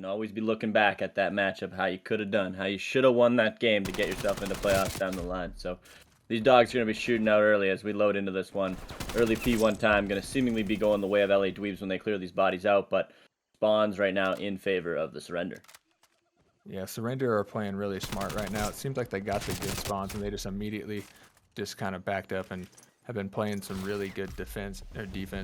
and always be looking back at that matchup, how you could have done, how you should have won that game to get yourself into playoffs down the line. So these dogs are going to be shooting out early as we load into this one. Early P1 time, going to seemingly be going the way of LA Dweebs when they clear these bodies out, but spawns right now in favor of the surrender. Yeah, Surrender are playing really smart right now. It seems like they got the good spawns and they just immediately just kind of backed up and have been playing some really good defense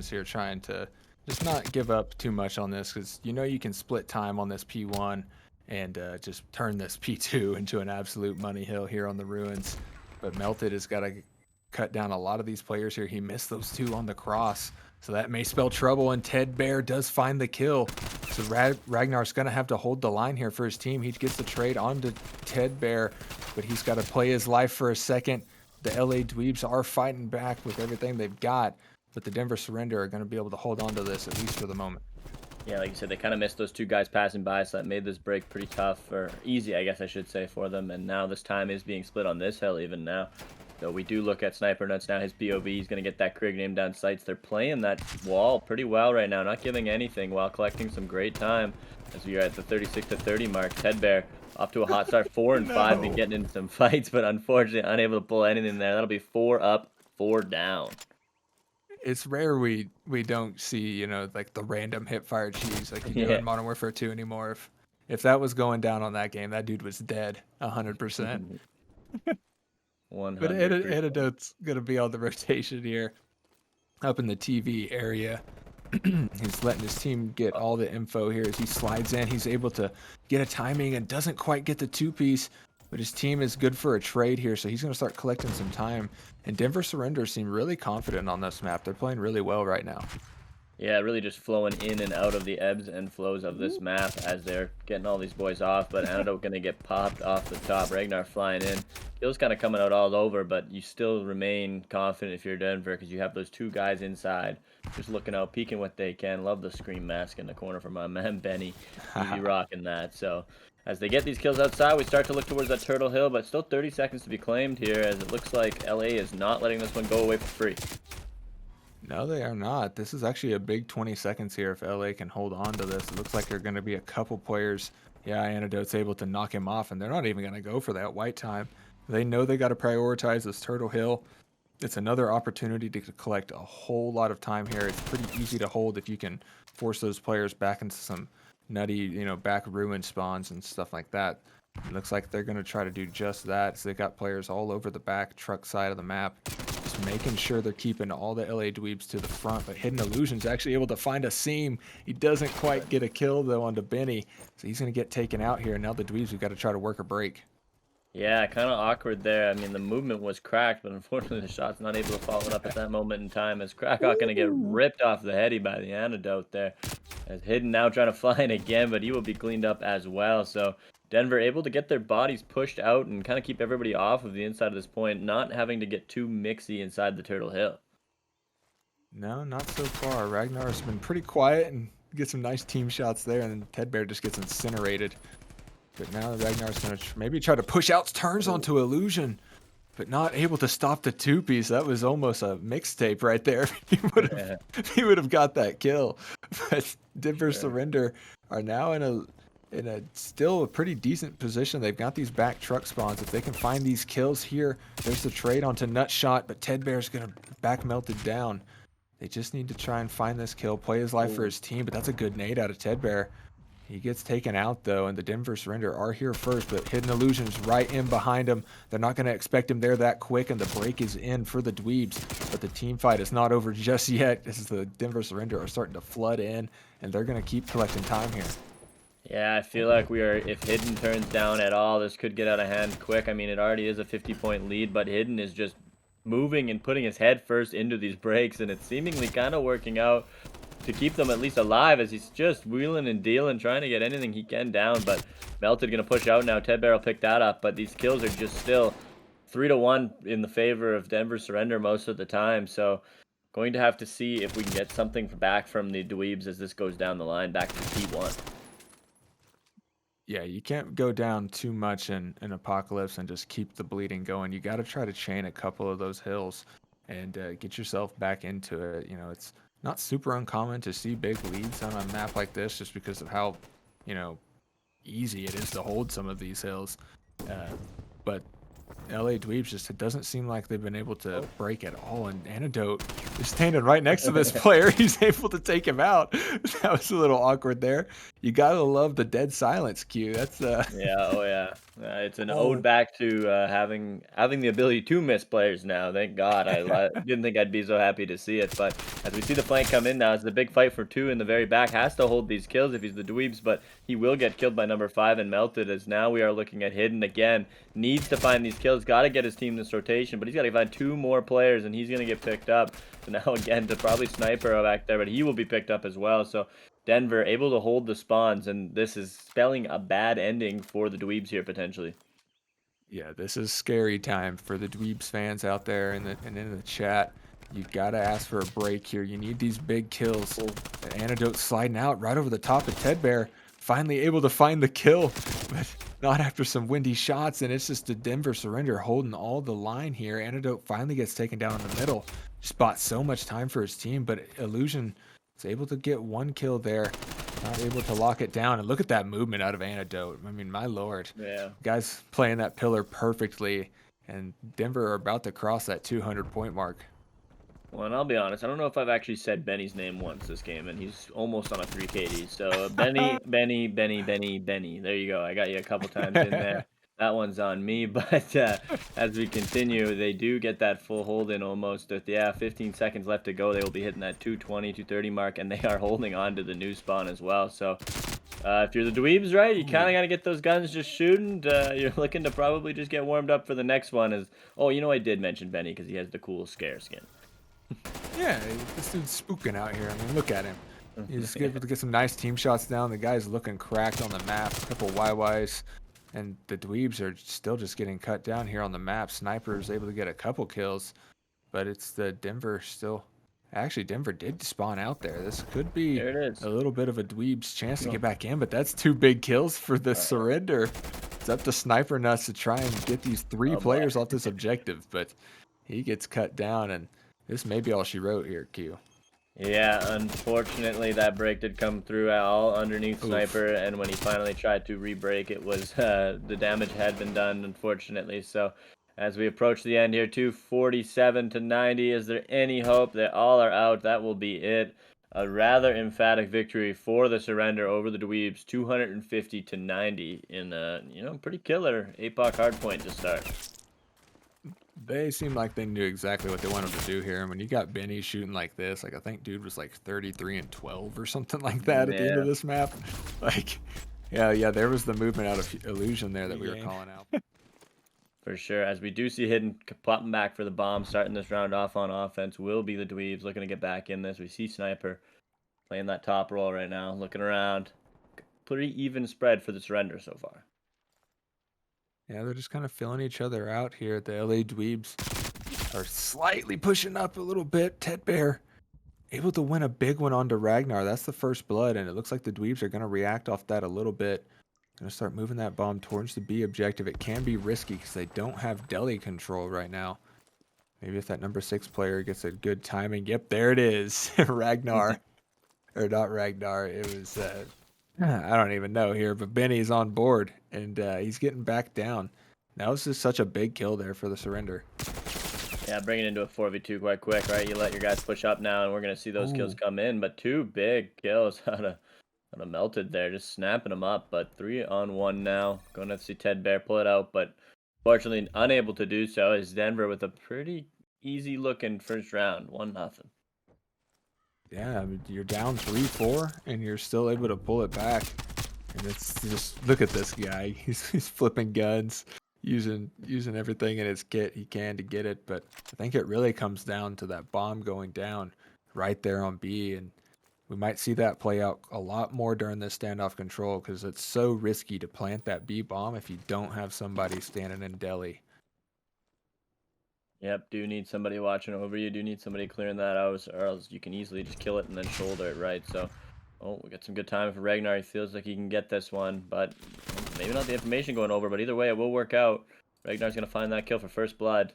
here, trying to just not give up too much on this because you know you can split time on this P1 and just turn this P2 into an absolute money hill here on the ruins. But Melted has got to cut down a lot of these players here. He missed those two on the cross, so that may spell trouble. And Ted Bear does find the kill. So Ragnar's going to have to hold the line here for his team. He gets the trade onto Ted Bear, but he's got to play his life for a second. The LA Dweebs are fighting back with everything they've got, but the Denver Surrender are going to be able to hold on to this, at least for the moment. Yeah, like you said, they kind of missed those two guys passing by, so that made this break pretty tough, or easy, I guess I should say, for them. And now this time is being split on this hill even now. So we do look at Sniper Nuts now. His BOV, he's going to get that Krig name down sights. They're playing that wall pretty well right now, not giving anything while collecting some great time. As we are at the 36 to 30 mark, Ted Bear off to a hot start, 4 and 5, and getting into some fights, but unfortunately unable to pull anything there. That'll be 4 up, 4 down. It's rare we don't see, you know, like the random hip fire cheese like you do in Modern Warfare 2 anymore. If that was going down on that game, that dude was dead 100%. But 100%. Antidote's gonna be on the rotation here, up in the TV area. He's letting his team get all the info here as he slides in. He's able to get a timing and doesn't quite get the two-piece, but his team is good for a trade here, so he's going to start collecting some time. And Denver Surrender seem really confident on this map. They're playing really well right now. Yeah, really just flowing in and out of the ebbs and flows of this map as they're getting all these boys off, but Antidote going to get popped off the top. Ragnar flying in. Kills kind of coming out all over, but you still remain confident if you're Denver because you have those two guys inside just looking out, peeking what they can. Love the Scream mask in the corner from my man Benny. He'd be rocking that. So as they get these kills outside, we start to look towards that Turtle Hill, but still 30 seconds to be claimed here as it looks like LA is not letting this one go away for free. No, they are not. This is actually a big 20 seconds here if LA can hold on to this. It looks like there are going to be a couple players. Yeah, Antidote's able to knock him off, and they're not even going to go for that white time. They know they got to prioritize this Turtle Hill. It's another opportunity to collect a whole lot of time here. It's pretty easy to hold if you can force those players back into some nutty, you know, back ruin spawns and stuff like that. It looks like they're going to try to do just that. So they got players all over the back truck side of the map, just making sure they're keeping all the LA Dweebs to the front. But Hidden Illusion's actually able to find a seam. He doesn't quite get a kill, though, onto Benny. So he's going to get taken out here. And now the Dweebs have got to try to work a break. Yeah, kind of awkward there. I mean, the movement was cracked, but unfortunately the shot's not able to follow it up at that moment in time as Krakow going to get ripped off the heady by the Antidote there. As Hidden now trying to fly in again, but he will be cleaned up as well. So Denver able to get their bodies pushed out and kind of keep everybody off of the inside of this point, not having to get too mixy inside the Turtle Hill. No, not so far. Ragnar's been pretty quiet and gets some nice team shots there, and then Ted Bear just gets incinerated. But now Ragnar's going to maybe try to push out, turns onto Illusion, but not able to stop the two-piece. That was almost a mixtape right there. He would have got that kill. But Denver Surrender are now in a still a pretty decent position. They've got these back truck spawns. If they can find these kills here, there's the trade onto Nutshot, but Ted Bear's going to back Melted down. They just need to try and find this kill, play his life for his team, but that's a good nade out of Ted Bear. He gets taken out, though, and the Denver Surrender are here first, but Hidden Illusion's right in behind him. They're not going to expect him there that quick, and the break is in for the Dweebs. But the team fight is not over just yet. This is the Denver Surrender are starting to flood in, and they're going to keep collecting time here. Yeah, I feel like if Hidden turns down at all, this could get out of hand quick. I mean, it already is a 50-point lead, but Hidden is just moving and putting his head first into these breaks, and it's seemingly kind of working out to keep them at least alive as he's just wheeling and dealing, trying to get anything he can down. But Melted going to push out now. Ted Bear will pick that up, but these kills are just still 3-1 in the favor of Denver Surrender most of the time. So going to have to see if we can get something back from the Dweebs as this goes down the line back to P1. Yeah, you can't go down too much in Apocalypse and just keep the bleeding going. You got to try to chain a couple of those hills and get yourself back into it. You know, it's not super uncommon to see big leads on a map like this just because of how, you know, easy it is to hold some of these hills. Uh, but LA Dweebs just it doesn't seem like they've been able to Oh. break at all. And Antidote is standing right next to this player. He's able to take him out. That was a little awkward there. You gotta love the dead silence cue. That's Yeah, oh yeah. It's an ode oh back to having the ability to miss players now. Thank God. Didn't think I'd be so happy to see it, but as we see the flank come in now, it's the big fight for two in the very back. Has to hold these kills if he's the Dweebs, but he will get killed by number 5 and melted. As now we are looking at Hidden again. Needs to find these kills. Got to get his team this rotation, but he's got to find 2 more players, and he's gonna get picked up. So now again to probably Sniper back there, but he will be picked up as well. So Denver able to hold the spawns, and this is spelling a bad ending for the Dweebs here potentially. yeah, this is scary time for the Dweebs fans out there in the chat. You gotta ask for a break here. You need these big kills. Oh, The Antidote sliding out right over the top of Tedbear. Finally able to find the kill, but not after some windy shots. And it's just the Denver Surrender holding all the line here. Antidote finally gets taken down in the middle. Just bought so much time for his team, but Illusion is able to get 1 kill there. Not able to lock it down. And look at that movement out of Antidote. I mean, my lord. yeah. Guys playing that pillar perfectly. And Denver are about to cross that 200-point mark. Well, and I'll be honest, I don't know if I've actually said Benny's name once this game, and he's almost on a 3 KD. So Benny. There you go. I got you a couple times in there. That one's on me. But as we continue, they do get that full hold in almost. With, yeah, 15 seconds left to go. They will be hitting that 220, 230 mark, and they are holding on to the new spawn as well. So if you're the Dweebs, right, you kind of got to get those guns just shooting. You're looking to probably just get warmed up for the next one. Oh, you know, I did mention Benny because he has the cool scare skin. Yeah, this dude's spooking out here. I mean, look at him. He's Yeah. able to get some nice team shots down. The guy's looking cracked on the map. A couple YYs. And the Dweebs are still just getting cut down here on the map. Sniper's able to get a couple kills. But it's the Denver still. Actually, Denver did spawn out there. This could be There it is. a little bit of a Dweeb's chance to get back in. But that's 2 big kills for the Surrender. It's up to Sniper Nuts to try and get these 3 Oh boy. players off this objective. But he gets cut down. And this may be all she wrote here, Q. Yeah, unfortunately that break did come through all underneath Oof. Sniper, and when he finally tried to re-break, it was the damage had been done, unfortunately. So as we approach the end here, 247 to 90, is there any hope that all are out? That will be it. A rather emphatic victory for the Surrender over the Dweebs, 250 to 90 in a pretty killer APOC hardpoint to start. They seem like they knew exactly what they wanted to do here. And when you got Benny shooting like this, like I think dude was like 33 and 12 or something like that at the end of Yeah. this map. Like, yeah, there was the movement out of Illusion there that we were Game. calling out. For sure, as we do see Hidden popping back for the bomb, starting this round off on offense will be the Dweebs looking to get back in this. We see Sniper playing that top role right now, looking around. Pretty even spread for the Surrender so far. Yeah, they're just kind of filling each other out here. The LA Dweebs are slightly pushing up a little bit. Tedbear able to win a big one onto Ragnar. That's the first blood, and it looks like the Dweebs are going to react off that a little bit. Going to start moving that bomb towards the B objective. It can be risky because they don't have deli control right now. Maybe if that number 6 player gets a good timing. Yep, there it is. Ragnar. Or not Ragnar. It was, I don't even know here, but Benny's on board, and he's getting back down. That was just such a big kill there for the Surrender. Yeah, bring it into a 4v2 quite quick, right? You let your guys push up now, and we're going to see those kills come in. But 2 big kills out of melted there, just snapping them up. But 3-on-1 now. Going to see Tedbear pull it out, but fortunately unable to do so is Denver with a pretty easy looking first round, 1-0. Yeah, I mean, you're down 3-4, and you're still able to pull it back. And it's just, look at this guy. He's flipping guns, using everything in his kit he can to get it. But I think it really comes down to that bomb going down right there on B. And we might see that play out a lot more during this standoff control because it's so risky to plant that B bomb if you don't have somebody standing in deli. Yep, do need somebody watching over you. Do need somebody clearing that out, or else you can easily just kill it and then shoulder it, right? So, we got some good time for Ragnar. He feels like he can get this one, but maybe not the information going over. But either way, it will work out. Ragnar's gonna find that kill for first blood.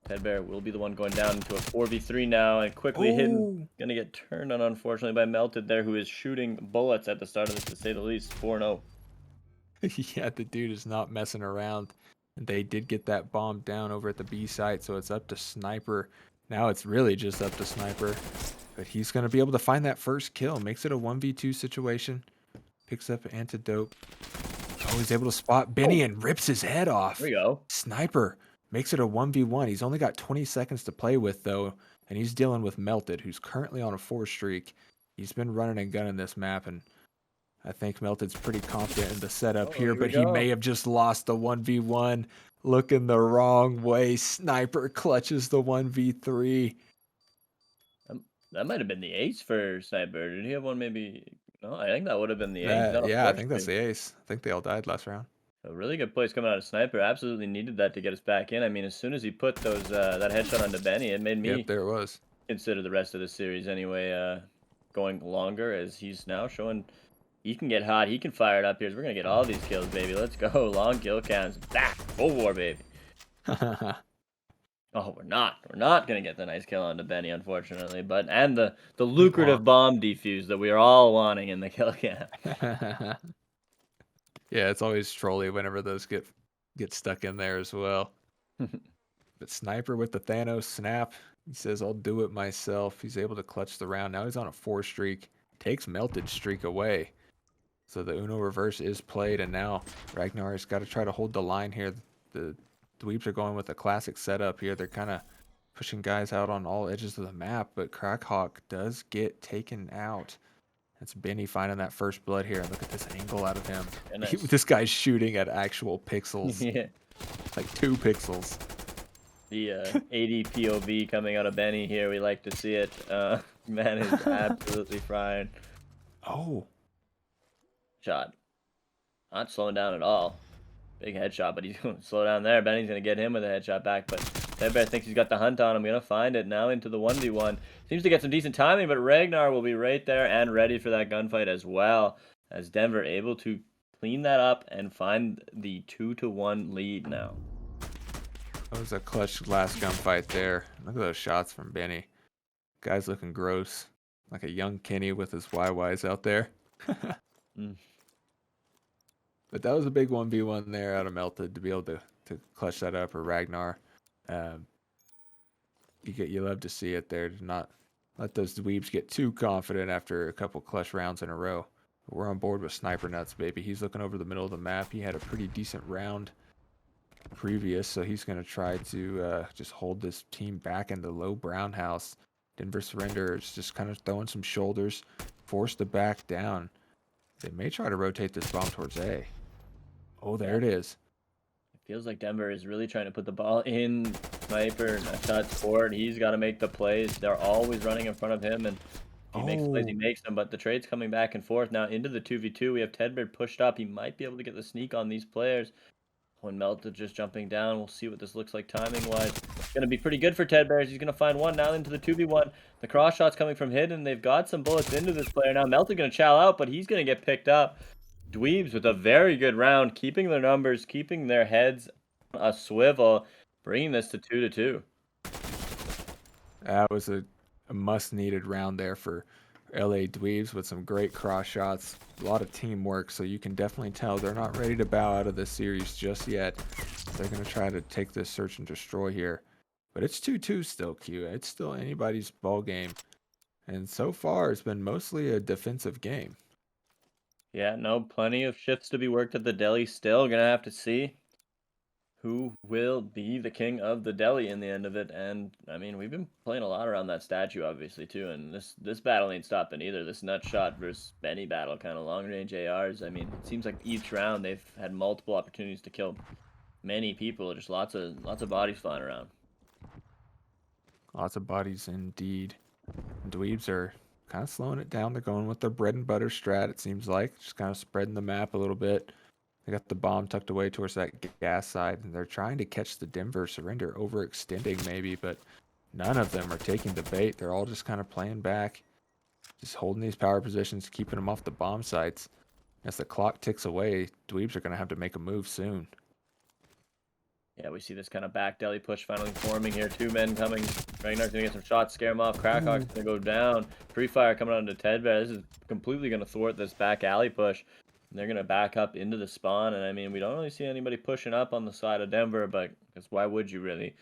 Tedbear will be the one going down into a 4v3 now, and quickly Hidden. Gonna get turned on, unfortunately, by Melted there, who is shooting bullets at the start of this, to say the least. 4-0. Yeah, the dude is not messing around. And they did get that bomb down over at the B site, so it's up to Sniper. Now it's really just up to Sniper. But he's going to be able to find that first kill. Makes it a 1v2 situation. Picks up an antidote. Oh, he's able to spot Benny Oh, and rips his head off. there we go. Sniper makes it a 1v1. He's only got 20 seconds to play with, though. And he's dealing with Melted, who's currently on a 4 streak. He's been running and gunning this map, and I think Melted's pretty confident in the setup Oh, here, here we but he go. may have just lost the 1v1. Looking the wrong way. Sniper clutches the 1v3. That might have been the ace for Sniper. Did he have one maybe? No, I think that would have been the ace. He's on a Yeah, I 4 think that's streak. the ace. I think they all died last round. A really good place coming out of Sniper. Absolutely needed that to get us back in. I mean, as soon as he put those that headshot onto Benny, it made Yep, me there it was. consider the rest of the series anyway going longer, as he's now showing he can get hot. He can fire it up here. We're going to get all these kills, baby. Let's go. Long kill counts. Back. Full war, baby. Oh, we're not. We're not going to get the nice kill onto Benny, unfortunately. But and the lucrative bomb defuse that we are all wanting in the kill cam. Yeah, it's always trolly whenever those get stuck in there as well. But Sniper with the Thanos snap. He says, I'll do it myself. He's able to clutch the round. Now he's on a 4 streak. Takes Melted streak away. So the Uno reverse is played, and now Ragnar has got to try to hold the line here. The Dweebs are going with a classic setup here. They're kind of pushing guys out on all edges of the map, but Crackhawk does get taken out. That's Benny finding that first blood here. Look at this angle out of him. Yeah, nice. This guy's shooting at actual pixels. Yeah. Like 2 pixels. The 80 POV coming out of Benny here. We like to see it. Man is absolutely frying. Oh. Shot. Not slowing down at all. Big headshot, but he's going to slow down there. Benny's going to get him with a headshot back, but Deadbear thinks he's got the hunt on him. Going to find it now into the 1v1. Seems to get some decent timing, but Ragnar will be right there and ready for that gunfight as well, as Denver able to clean that up and find the 2-1 lead now. That was a clutch last gunfight there. Look at those shots from Benny. Guy's looking gross. Like a young Kenny with his YYs out there. But that was a big 1v1 there out of Melted to be able to clutch that up, or Ragnar. You love to see it there, to not let those Dweebs get too confident after a couple clutch rounds in a row. But we're on board with Sniper Nuts, baby. He's looking over the middle of the map. He had a pretty decent round previous, so he's going to try to just hold this team back in the low brown house. Denver Surrender is just kind of throwing some shoulders, forced to back down. They may try to rotate this bomb towards A. Oh, there it is. It feels like Denver is really trying to put the ball in Sniper. Nuts forward. He's got to make the plays. They're always running in front of him, and he makes plays, he makes them. But the trade's coming back and forth now into the 2v2. We have Tedbear pushed up. He might be able to get the sneak on these players. When Melted just jumping down, we'll see what this looks like timing-wise. It's going to be pretty good for Tedbear. He's going to find one now into the 2v1. The cross shot's coming from Hidden. They've got some bullets into this player now. Melted going to chow out, but he's going to get picked up. Dweebs with a very good round, keeping their numbers, keeping their heads a swivel, bringing this to 2-2. That was a must-needed round there for LA Dweebs with some great cross shots, a lot of teamwork, so you can definitely tell they're not ready to bow out of this series just yet. They're going to try to take this search and destroy here. But it's 2-2 still, Q. It's still anybody's ball game. And so far, it's been mostly a defensive game. Yeah, no, plenty of shifts to be worked at the deli still. Gonna have to see who will be the king of the deli in the end of it. And I mean, we've been playing a lot around that statue, obviously, too. And this battle ain't stopping either. This Nutshot versus Benny battle, kind of long range ARs. I mean, it seems like each round they've had multiple opportunities to kill many people. Just lots of bodies flying around. Lots of bodies indeed. Dweebs are kind of slowing it down. They're going with their bread and butter strat, it seems like. Just kind of spreading the map a little bit. They got the bomb tucked away towards that gas side, and they're trying to catch the Denver Surrender, overextending maybe, but none of them are taking the bait. They're all just kind of playing back, just holding these power positions, keeping them off the bomb sites. As the clock ticks away, Dweebs are going to have to make a move soon. Yeah, we see this kind of back deli push finally forming here. 2 men coming. Ragnar's going to get some shots, scare him off. Crackhawk's going to go down. Free fire coming onto Tedbear. This is completely going to thwart this back alley push. they're gonna back up into the spawn, and I mean, we don't really see anybody pushing up on the side of Denver, but because why would you really?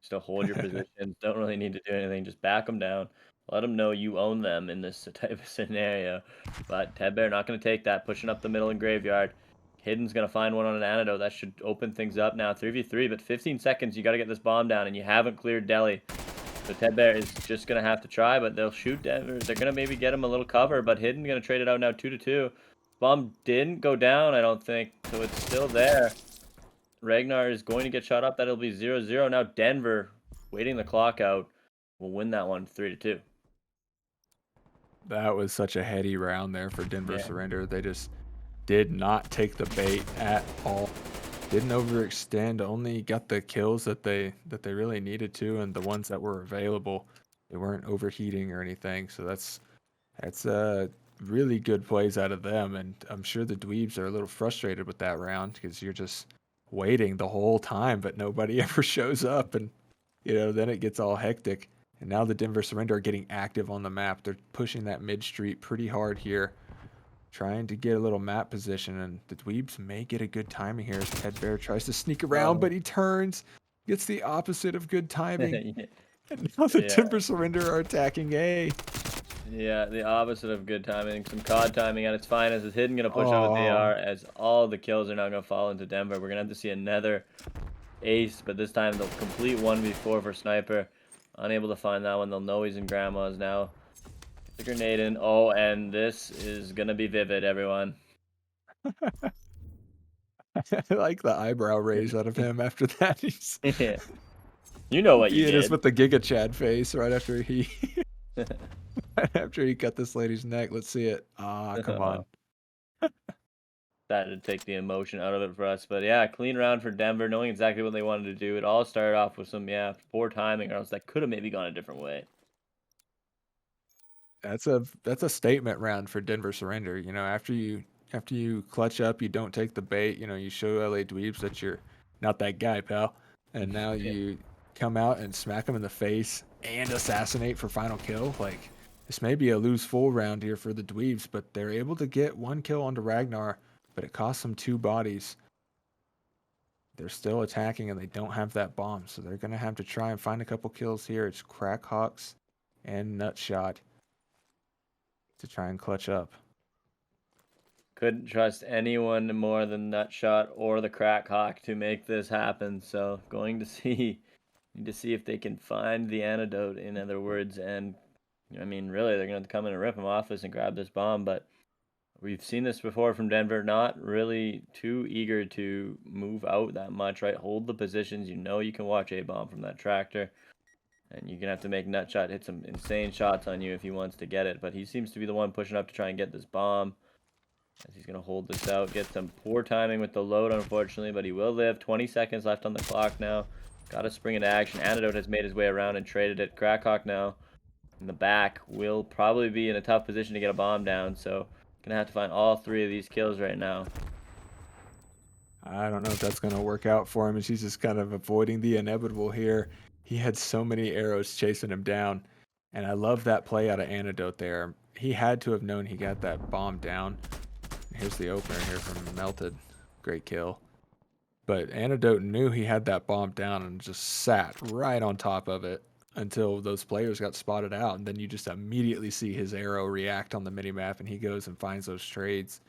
Still hold your positions. Don't really need to do anything. Just back them down. Let them know you own them in this type of scenario. But Ted Bear not going to take that. Pushing up the middle and graveyard. Hidden's going to find one on an antidote. That should open things up now. 3v3, but 15 seconds. You got to get this bomb down, and you haven't cleared Deli. So Ted Bear is just going to have to try, but they'll shoot Denver. They're going to maybe get him a little cover, but Hidden going to trade it out now 2-2. Bomb didn't go down, I don't think, so it's still there. Ragnar is going to get shot up. That'll be 0-0. Now Denver, waiting the clock out, will win that one 3-2. That was such a heady round there for Denver Yeah. Surrender. They just did not take the bait at all. Didn't overextend, only got the kills that they really needed to, and the ones that were available. They weren't overheating or anything. So that's really good plays out of them, and I'm sure the Dweebs are a little frustrated with that round because you're just waiting the whole time, but nobody ever shows up, and then it gets all hectic. And now the Denver Surrender are getting active on the map. They're pushing that mid street pretty hard here, trying to get a little map position, and the Dweebs may get a good timing here as Ted Bear tries to sneak around, but he turns, gets the opposite of good timing. Yeah. And now the Yeah. Denver Surrender are attacking A. Yeah, the opposite of good timing. Some COD timing at its finest. Is Hidden going to push out with AR as all the kills are now going to fall into Denver. We're going to have to see another ace, but this time they'll complete 1v4 for Sniper. Unable to find that one. They'll know he's in Grandma's now. The grenade in. Oh, and this is going to be vivid, everyone. I like the eyebrow raise out of him after that. He's Yeah. You know what you he is did. with the Giga Chad face right after he after he cut this lady's neck. Let's see it. Ah, come on. That to take the emotion out of it for us. But yeah, clean round for Denver, knowing exactly what they wanted to do. It all started off with some poor timing, or else that could have maybe gone a different way. That's a statement round for Denver Surrender. After you clutch up, you don't take the bait. You show LA Dweebs that you're not that guy, pal. And now you come out and smack them in the face and assassinate for final kill. Like, this may be a lose full round here for the Dweebs, but they're able to get one kill onto Ragnar, but it costs them 2 bodies. They're still attacking and they don't have that bomb, so they're gonna have to try and find a couple kills here. It's Crackhawks and Nutshot to try and clutch up. Couldn't trust anyone more than Nutshot or the Crackhawk to make this happen. So need to see if they can find the antidote. In other words, and I mean, really, they're gonna come in and rip him off this and grab this bomb. But we've seen this before from Denver. Not really too eager to move out that much, right? Hold the positions. You can watch a bomb from that tractor. And you're going to have to make Nutshot hit some insane shots on you if he wants to get it. But he seems to be the one pushing up to try and get this bomb. As he's going to hold this out. Get some poor timing with the load, unfortunately. But he will live. 20 seconds left on the clock now. Got to spring into action. Antidote has made his way around and traded it. Crackhawk now in the back will probably be in a tough position to get a bomb down. So going to have to find all 3 of these kills right now. I don't know if that's going to work out for him, as he's just kind of avoiding the inevitable here. He had so many arrows chasing him down, and I love that play out of Antidote there. He had to have known he got that bomb down. Here's the opener here from Melted. Great kill. But Antidote knew he had that bomb down and just sat right on top of it until those players got spotted out, and then you just immediately see his arrow react on the minimap, and he goes and finds those trades,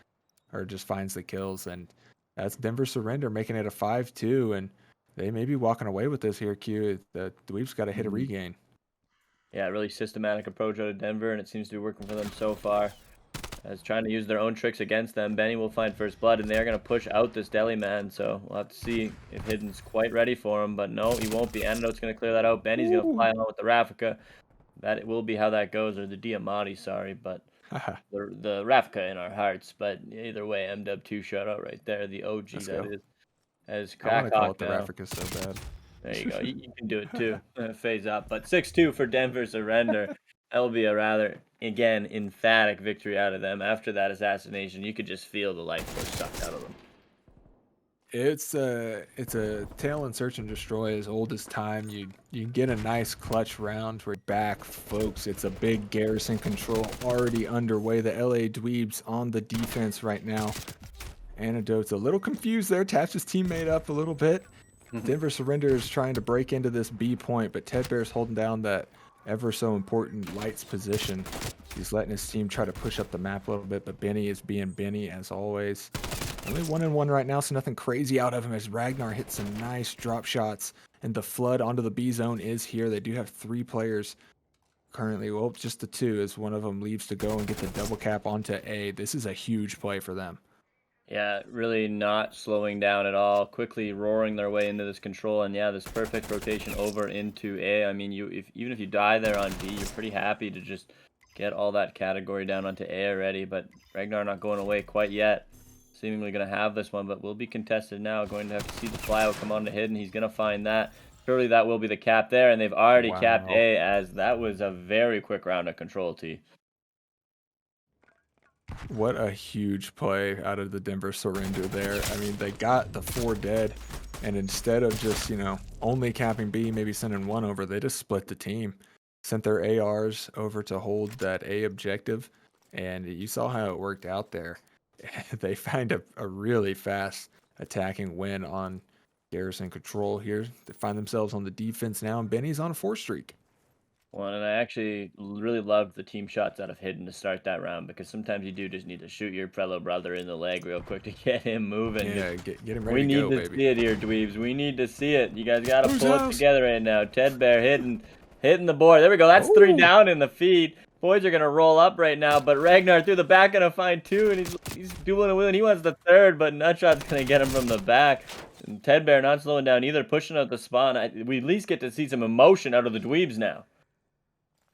or just finds the kills, and that's Denver Surrender making it a 5-2, and they may be walking away with this here, Q. The Dweebs got to hit a regain. Yeah, really systematic approach out of Denver, and it seems to be working for them so far. As trying to use their own tricks against them. Benny will find first blood, and they're going to push out this Deli man, so we'll have to see if Hidden's quite ready for him, but no, he won't be. Antidote's going to clear that out. Benny's going to fly along with the Raffica. That will be how that goes, or the Diamati, sorry, but the Raffica in our hearts. But either way, MW2 shutout right there, the OG Let's that go. is. As I want to call it Crackhawk the now. Raffica so bad. There you go. You can do it too. Phase up. But 6-2 for Denver Surrender. That will be a rather, again, emphatic victory out of them. After that assassination, you could just feel the life force sucked out of them. It's a tail and search and destroy as old as time. You get a nice clutch round. We're back, folks. It's a big garrison control already underway. The LA Dweebs on the defense right now. Antidote's a little confused there. Taps his teammate up a little bit. Denver Surrender is trying to break into this B point, but Ted Bear's holding down that ever so important lights position. He's letting his team try to push up the map a little bit, but Benny is being Benny as always. Only 1-1 right now, so nothing crazy out of him as Ragnar hits some nice drop shots, and the flood onto the B zone is here. They do have 3 players currently. Well, just the 2 as one of them leaves to go and get the double cap onto A. This is a huge play for them. Yeah, really not slowing down at all, quickly roaring their way into this control, and yeah, this perfect rotation over into A. I mean, even if you die there on B, you're pretty happy to just get all that category down onto A already, but Ragnar not going away quite yet. Seemingly going to have this one, but will be contested now. Going to have to see the flyout come on to hidden. He's going to find that. Surely that will be the cap there, and they've already capped A, as that was a very quick round of control, T. What a huge play out of the Denver Surrender there. I mean, they got the 4 dead, and instead of just, only capping B, maybe sending 1 over, they just split the team. Sent their ARs over to hold that A objective, and you saw how it worked out there. They find a really fast attacking win on garrison control here. They find themselves on the defense now, and Benny's on a 4 streak. Well, and I actually really loved the team shots out of hidden to start that round, because sometimes you do just need to shoot your fellow brother in the leg real quick to get him moving. Yeah, get him We ready to need go, to baby. see it here, Dweebs. We need to see it. You guys got to pull it together right now. Ted Bear hitting the board. There we go. That's 3 down in the feed. Boys are going to roll up right now, but Ragnar through the back going to find 2, and he's doing a wheel, and he wants the 3rd, but Nutshot's going to get him from the back. And Ted Bear not slowing down either, pushing out the spawn. We at least get to see some emotion out of the Dweebs now.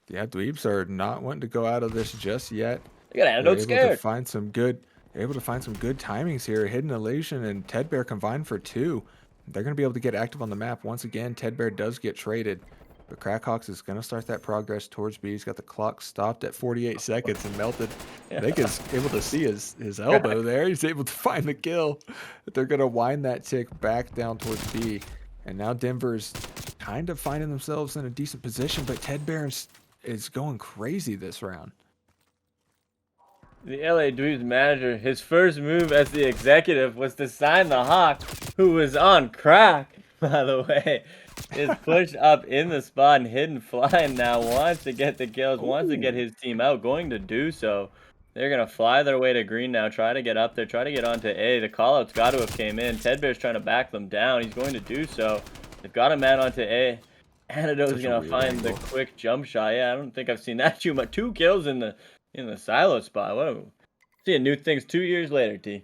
Yeah, Dweebs are not wanting to go out of this just yet. They got Antidote scared. Able to find some good timings here. Hidden Elation and Ted Bear combined for 2. They're going to be able to get active on the map. Once again, Ted Bear does get traded. But Crackhawks is going to start that progress towards B. He's got the clock stopped at 48 seconds and Melted. Yeah. They is able to see his elbow there. He's able to find the kill. But they're going to wind that tick back down towards B. And now Denver's kind of finding themselves in a decent position, but Ted Bear is going crazy this round. The LA Dweebs manager, his first move as the executive was to sign the Hawk, who was on crack, by the way. Is pushed up in the spot, and hidden flying now, wants to get the kills, wants to get his team out, going to do so. They're going to fly their way to green now, try to get up there, try to get onto A. The callout's got to have came in. Ted Bear's trying to back them down. He's going to do so. They've got a man onto A. Antidote's going to find the quick jump shot. Yeah, I don't think I've seen that too much. 2 kills in the silo spot. Seeing new things 2 years later, T.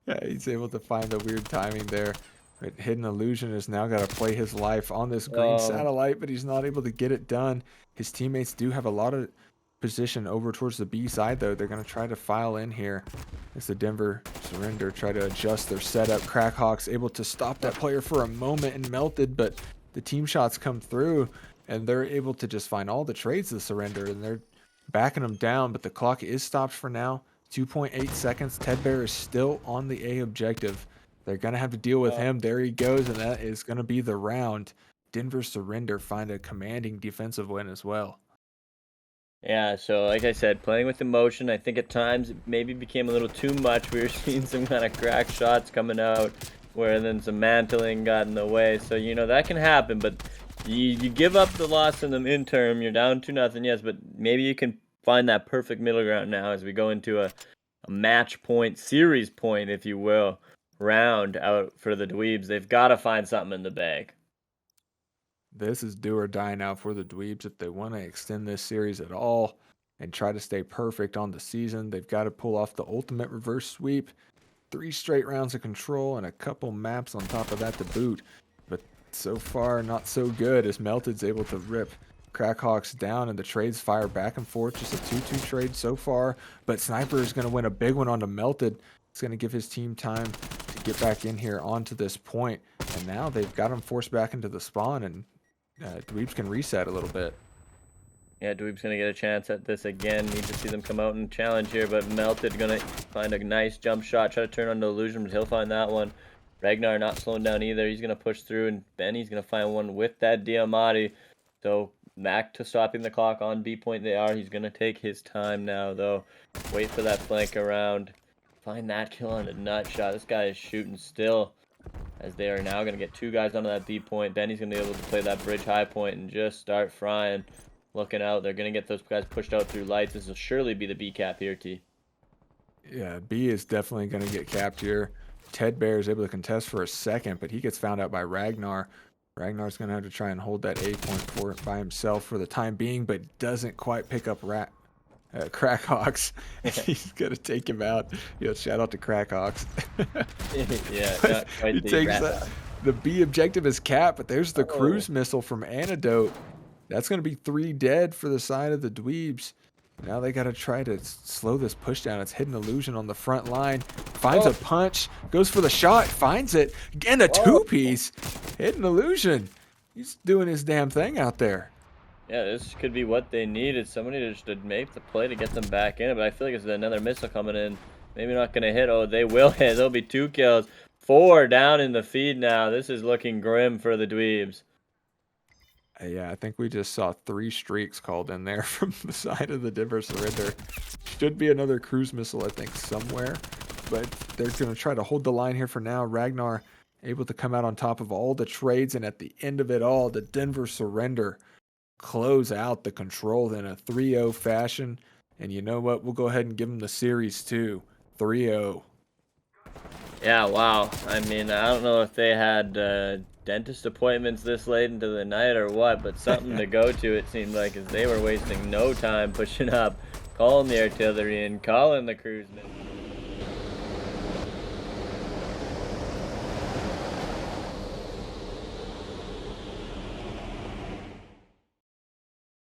Yeah, he's able to find the weird timing there. But Hidden Illusion has now got to play his life on this green satellite, but he's not able to get it done. His teammates do have a lot of position over towards the B side, though. They're going to try to file in here as the Denver Surrender try to adjust their setup. Crackhawks able to stop that player for a moment and Melted, but the team shots come through, and they're able to just find all the trades to Surrender, and they're backing them down, but the clock is stopped for now. 2.8 seconds. Ted Bear is still on the A objective. They're going to have to deal with him. There he goes, and that is going to be the round. Denver Surrender find a commanding defensive win as well. Yeah, so like I said, playing with emotion, I think at times it maybe became a little too much. We were seeing some kind of crack shots coming out, where then some mantling got in the way. So, that can happen, but you give up the loss in the midterm. You're down 2-0, yes, but maybe you can find that perfect middle ground now as we go into a match point, series point, if you will, round out for the Dweebs. They've got to find something in the bag. This is do or die now for the Dweebs if they want to extend this series at all and try to stay perfect on the season. They've got to pull off the ultimate reverse sweep, 3 straight rounds of control, and a couple maps on top of that to boot. But so far, not so good as Melted's able to rip Crackhawks down, and the trades fire back and forth. Just a 2-2 trade so far, but Sniper is going to win a big one onto Melted. It's going to give his team time to get back in here onto this point, and now they've got him forced back into the spawn, and Dweebs can reset a little bit. Yeah, Dweeb's gonna get a chance at this again. Need to see them come out and challenge here, but Melted gonna find a nice jump shot, try to turn on the illusion, but he'll find that one. Ragnar not slowing down either. He's gonna push through, and Benny's gonna find one with that Diamati. So back to stopping the clock on B point they are. He's gonna take his time now though. Wait for that flank around. Find that kill on a nut shot. This guy is shooting still. As they are now gonna get 2 guys onto that B point. Benny's gonna be able to play that bridge high point and just start frying. Looking out, they're gonna get those guys pushed out through lights. This will surely be the B cap here, T. Yeah, B is definitely going to get capped here. Ted Bear is able to contest for a second, but he gets found out by Ragnar. Ragnar's going to have to try and hold that A point for it by himself for the time being, but doesn't quite pick up Crackhawks. He's going to take him out. Shout out to Crackhawks. Yeah, not quite He the takes rat that. pack. The B objective is capped, but there's the Oh. cruise missile from Antidote. That's going to be 3 dead for the side of the Dweebs. Now they got to try to slow this push down. It's Hidden Illusion on the front line. Finds a punch. Goes for the shot. Finds it. Again, a 2-piece. Hidden Illusion. He's doing his damn thing out there. Yeah, this could be what they need. Is somebody to just make the play to get them back in. But I feel like it's another missile coming in. Maybe not going to hit. Oh, they will hit. There'll be 2 kills. 4 down in the feed now. This is looking grim for the Dweebs. Yeah, I think we just saw 3 streaks called in there from the side of the Denver Surrender. Should be another cruise missile, I think, somewhere. But they're going to try to hold the line here for now. Ragnar able to come out on top of all the trades. And at the end of it all, the Denver Surrender close out the control in a 3-0 fashion. And you know what? We'll go ahead and give them the series too. 3-0. Yeah, wow. I mean, I don't know if they had dentist appointments this late into the night or what, but something to go to, it seemed like, as they were wasting no time pushing up, calling the artillery and calling the cruise missiles.